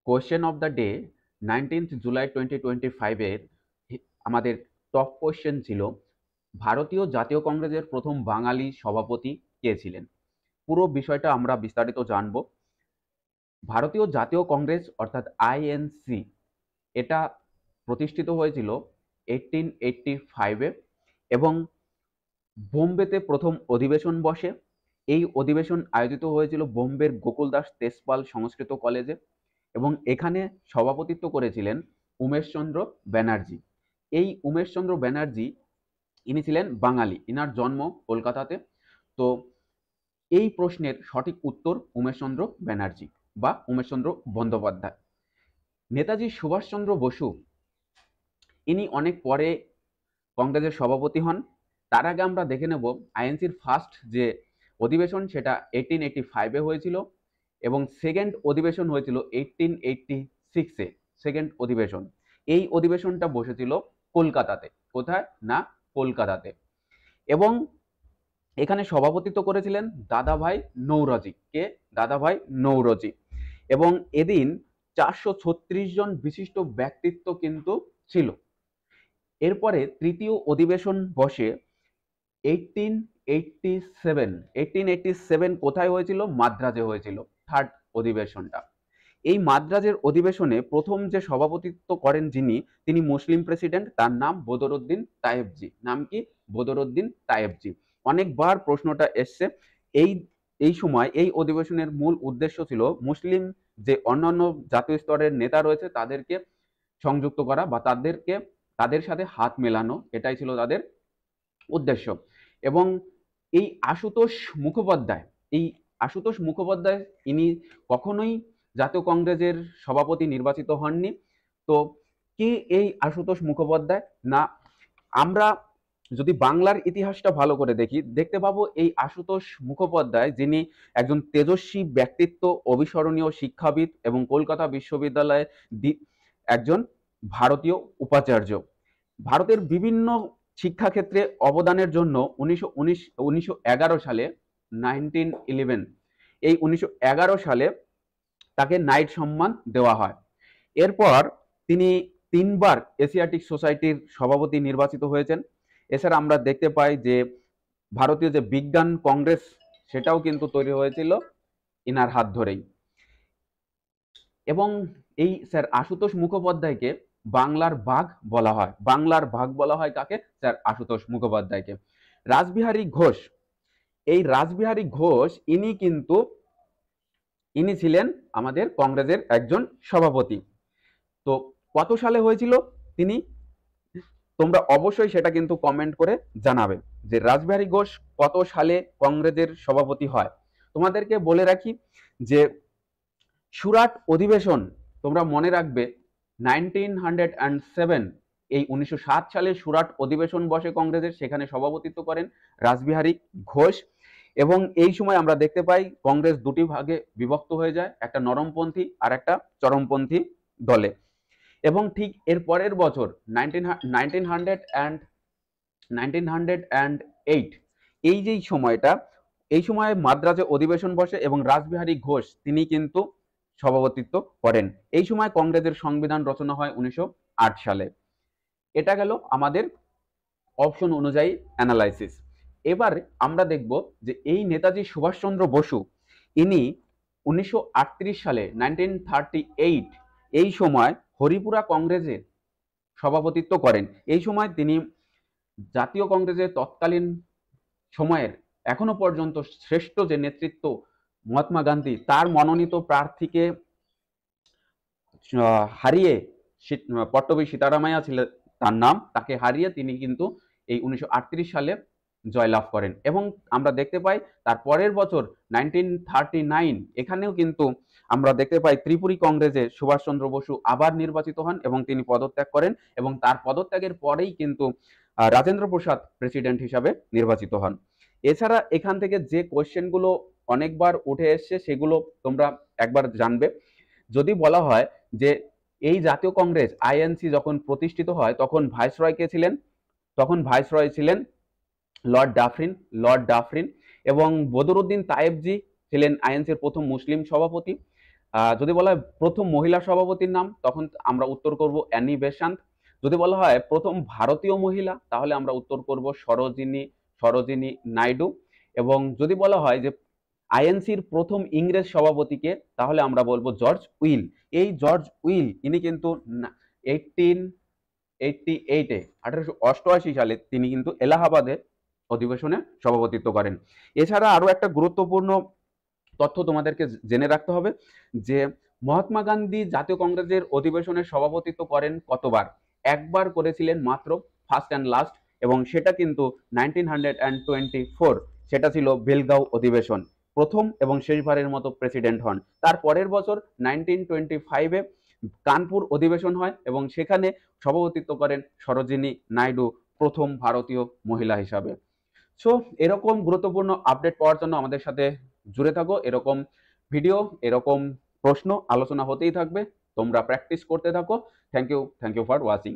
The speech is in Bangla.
Question of the day 19 July 2025 এর আমাদের টপ কোয়েশ্চেন ছিল ভারতীয় জাতীয় কংগ্রেসের প্রথম বাঙালি সভাপতি কে ছিলেন। পুরো বিষয়টা আমরা বিস্তারিত জানব। ভারতীয় জাতীয় কংগ্রেস অর্থাৎ আইএনসি এটা প্রতিষ্ঠিত হয়েছিল 1885 এবং বোম্বেতে প্রথম অধিবেশন বসে। এই অধিবেশন আয়োজিত হয়েছিল বোম্বের গোকুলদাস তেজপাল সংস্কৃত কলেজে এবং এখানে সভাপতিত্ব করেছিলেন উমেশচন্দ্র ব্যানার্জি। এই উমেশচন্দ্র ব্যানার্জি ইনি ছিলেন বাঙালি, ইনার জন্ম কলকাতাতে। তো এই প্রশ্নের সঠিক উত্তর উমেশচন্দ্র ব্যানার্জি বা উমেশচন্দ্র বন্দ্যোপাধ্যায়। নেতাজি সুভাষচন্দ্র বসু ইনি অনেক পরে কংগ্রেসের সভাপতি হন। তার আগে আমরা দেখে নেব আইএনসির ফার্স্ট যে অধিবেশন সেটা 1885 হয়েছিল এবং সেকেন্ড অধিবেশন হয়েছিল 1886 সেকেন্ড অধিবেশন। এই অধিবেশনটা বসেছিল কলকাতাতে। কোথায় না? কলকাতাতে। এবং এখানে সভাপতিত্ব করেছিলেন দাদাভাই নৌরজি। কে? দাদাভাই নৌরজি। এবং এদিন 436 জন বিশিষ্ট ব্যক্তিত্ব কিন্তু ছিল। এরপরে তৃতীয় অধিবেশন বসে 1887 কোথায় হয়েছিল? মাদ্রাজে হয়েছিল থার্ড অধিবেশনটা। এই মাদ্রাজের অধিবেশনে প্রথম যে সভাপতিত্ব করেন যিনি, তিনি মুসলিম প্রেসিডেন্ট, তার নাম বদরুদ্দিন তায়েবজি। নাম কি? বদরুদ্দিন তায়েবজি। অনেকবার প্রশ্নটা এসছে। এই সময় এই অধিবেশনের মূল উদ্দেশ্য ছিল মুসলিম যে অন্যান্য জাতীয় স্তরের নেতা রয়েছে তাদেরকে সংযুক্ত করা বা তাদের সাথে হাত মেলানো, এটাই ছিল তাদের উদ্দেশ্য। এবং এই আশুতোষ মুখোপাধ্যায় ইনি কখনোই জাতীয় কংগ্রেসের সভাপতি নির্বাচিত হননি। তো কে এই আশুতোষ মুখোপাধ্যায়? না, আমরা যদি বাংলার ইতিহাসটা ভালো করে দেখতে পাবো এই আশুতোষ মুখোপাধ্যায়, যিনি একজন তেজস্বী ব্যক্তিত্ব, অবিস্মরণীয় শিক্ষাবিদ এবং কলকাতা বিশ্ববিদ্যালয়ের একজন ভারতীয় উপাচার্য। ভারতের বিভিন্ন শিক্ষাক্ষেত্রে অবদানের জন্য 1911 সালে 1911 সালে তাকে নাইট সম্মান দেওয়া হয়। এরপর তিনি 3 বার এশিয়াটিক সোসাইটির সভাপতি নির্বাচিত হয়েছেন। এছাড়া আমরা দেখতে পাই যে ভারতীয় যে বিজ্ঞান কংগ্রেস সেটাও কিন্তু তৈরি হয়েছিল ইনার হাত ধরেই। এবং এই স্যার আশুতোষ মুখোপাধ্যায়কে বাংলার বাঘ বলা হয়। বাংলার বাঘ বলা হয় কাকে? স্যার আশুতোষ মুখোপাধ্যায়কে। রাসবিহারী ঘোষ, এই রাসবিহারী ঘোষ ইনি ছিলেন আমাদের কংগ্রেসের একজন সভাপতি। তো কত সালে হয়েছিল তিনি? তোমরা অবশ্যই সেটা কিন্তু কমেন্ট করে জানাবে যে রাসবিহারী ঘোষ কত সালে কংগ্রেসের সভাপতি হয়। তোমাদেরকে বলে রাখি যে সুরাট অধিবেশন তোমরা মনে রাখবে 1907, এই 1907 সালে সুরাট অধিবেশন বসে কংগ্রেসের, সেখানে সভাপতিত্ব করেন রাসবিহারী ঘোষ। এবং এই সময় আমরা দেখতে পাই কংগ্রেস দুটি ভাগে বিভক্ত হয়ে যায়, একটা নরমপন্থী আর একটা চরমপন্থী দলে। এবং ঠিক এর পরের বছর 1908 এই সময় মাদ্রাজে অধিবেশন বসে এবং রাসবিহারী ঘোষ তিনি কিন্তু সভাপতিত্ব করেন। এই সময় কংগ্রেসের সংবিধান রচনা হয় 1908 সালে। এটা গেল আমাদের অপশন অনুযায়ী অ্যানালাইসিস। এবার আমরা দেখব যে এই নেতাজি সুভাষচন্দ্র বসু ইনি 1938 সালে 1938 এই সময় হরিপুরা কংগ্রেসের সভাপতিত্ব করেন। এই সময় তিনি জাতীয় কংগ্রেসের তৎকালীন সময়ের এখনো পর্যন্ত শ্রেষ্ঠ যে নেতৃত্ব মহাত্মা গান্ধী, তার মনোনীত প্রার্থীকে হারিয়ে, পট্টবী সীতারামাইয়া ছিলেন তার নাম, তাকে হারিয়ে তিনি কিন্তু এই 1938 সালে জয়লাভ করেন। এবং আমরা দেখতে পাই তার পরের বছর 1939 এখানেও কিন্তু আমরা দেখতে পাই ত্রিপুরী কংগ্রেসে সুভাষচন্দ্র বসু আবার নির্বাচিত হন এবং তিনি পদত্যাগ করেন এবং তার পদত্যাগের পরেই কিন্তু রাজেন্দ্র প্রসাদ প্রেসিডেন্ট হিসাবে নির্বাচিত হন। এছাড়া এখান থেকে যে কোয়েশ্চেনগুলো অনেকবার উঠে এসছে সেগুলো তোমরা একবার জানবে। যদি বলা হয় যে এই জাতীয় কংগ্রেস আইএনসি যখন প্রতিষ্ঠিত হয় তখন ভাইসরয় কে ছিলেন? তখন ভাইসরয় ছিলেন লর্ড ডাফরিন এবং বদরুদ্দিন তায়েবজি ছিলেন আইএনসির প্রথম মুসলিম সভাপতি। যদি বলা হয় প্রথম মহিলা সভাপতির নাম, তখন আমরা উত্তর করব অ্যানি বেসান্ত। যদি বলা হয় প্রথম ভারতীয় মহিলা, তাহলে আমরা উত্তর করব সরোজিনী নাইডু। এবং যদি বলা হয় যে আইএনসির প্রথম ইংরেজ সভাপতিকে, তাহলে আমরা বলবো জর্জ উইল। এই জর্জ উইল ইনি কিন্তু 1888 1888 সালে তিনি কিন্তু এলাহাবাদে অধিবেশনে সভাপতিত্ব করেন। এছাড়া আরো একটা গুরুত্বপূর্ণ তথ্য তোমাদেরকে জেনে রাখতে হবে যে মহাত্মা গান্ধী জাতীয় কংগ্রেসের অধিবেশনে সভাপতিত্ব করেন কতবার? একবার করেছিলেন মাত্র, ফার্স্ট অ্যান্ড লাস্ট, এবং সেটা কিন্তু 1924, সেটা ছিল বেলগাঁও অধিবেশন। প্রথম এবং শেষবারের মতো প্রেসিডেন্ট হন। তার পরের বছর 1925-এ কানপুর অধিবেশন হয় এবং সেখানে সভাপতিত্ব করেন সরোজিনী নাইডু, প্রথম ভারতীয় মহিলা হিসাবে। সো এরকম গুরুত্বপূর্ণ আপডেট পাওয়ার জন্য আমাদের সাথে জুড়ে থাকো। এরকম ভিডিও, এরকম প্রশ্ন আলোচনা হতেই থাকবে। তোমরা প্র্যাকটিস করতে থাকো। Thank you for watching.